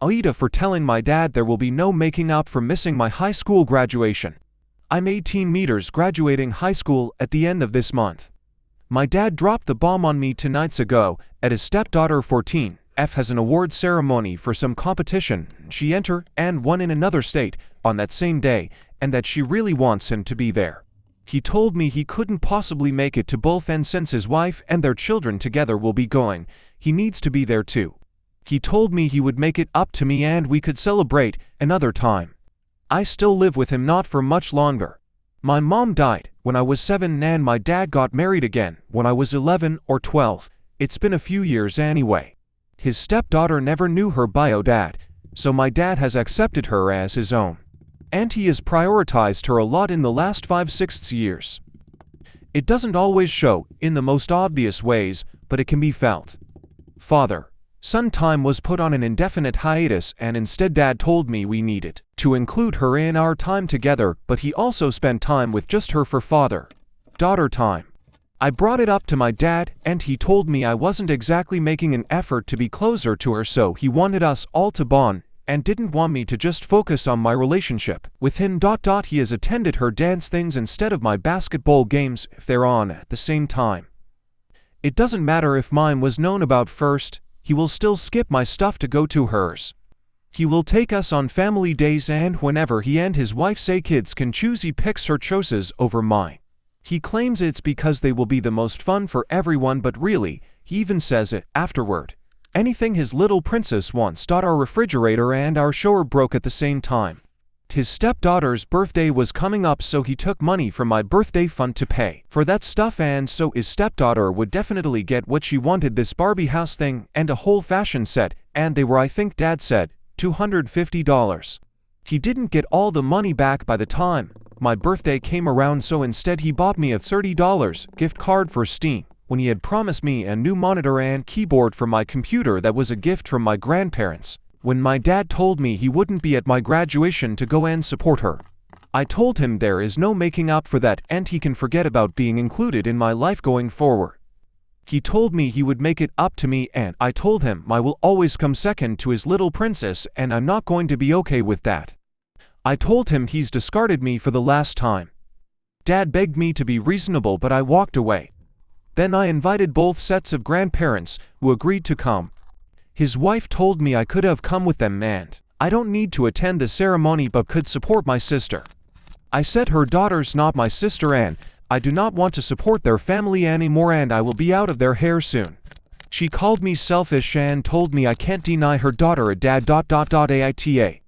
AITA for telling my dad there will be no making up for missing my high school graduation. I'm 18 meters graduating high school at the end of this month. My dad dropped the bomb on me 2 nights ago at his stepdaughter 14. F has an award ceremony for some competition she entered and won in another state on that same day, and that she really wants him to be there. He told me he couldn't possibly make it to both, and since his wife and their children together will be going, he needs to be there too. He told me he would make it up to me and we could celebrate another time. I still live with him, not for much longer. My mom died when I was 7 and my dad got married again when I was 11 or 12. It's been a few years anyway. His stepdaughter never knew her bio dad, so my dad has accepted her as his own. And he has prioritized her a lot in the last 5-6 years. It doesn't always show in the most obvious ways, but it can be felt. Father-son time was put on an indefinite hiatus, and instead Dad told me we needed to include her in our time together, but he also spent time with just her for father-daughter time. I brought it up to my dad, and he told me I wasn't exactly making an effort to be closer to her, so he wanted us all to bond and didn't want me to just focus on my relationship with him. He has attended her dance things instead of my basketball games if they're on at the same time. It doesn't matter if mine was known about first, he will still skip my stuff to go to hers. He will take us on family days, and whenever he and his wife say kids can choose, he picks her choices over mine. He claims it's because they will be the most fun for everyone, but really, he even says it afterward. Anything his little princess wants. Our refrigerator and our shower broke at the same time. His stepdaughter's birthday was coming up, so he took money from my birthday fund to pay for that stuff, and so his stepdaughter would definitely get what she wanted, this Barbie house thing and a whole fashion set, and they were, I think Dad said, $250. He didn't get all the money back by the time my birthday came around, so instead he bought me a $30 gift card for Steam, when he had promised me a new monitor and keyboard for my computer that was a gift from my grandparents. When my dad told me he wouldn't be at my graduation to go and support her, I told him there is no making up for that and he can forget about being included in my life going forward. He told me he would make it up to me, and I told him I will always come second to his little princess, and I'm not going to be okay with that. I told him he's discarded me for the last time. Dad begged me to be reasonable, but I walked away. Then I invited both sets of grandparents, who agreed to come. His wife told me I could have come with them and I don't need to attend the ceremony but could support my sister. I said her daughter's not my sister and I do not want to support their family anymore, and I will be out of their hair soon. She called me selfish and told me I can't deny her daughter a dad. AITA.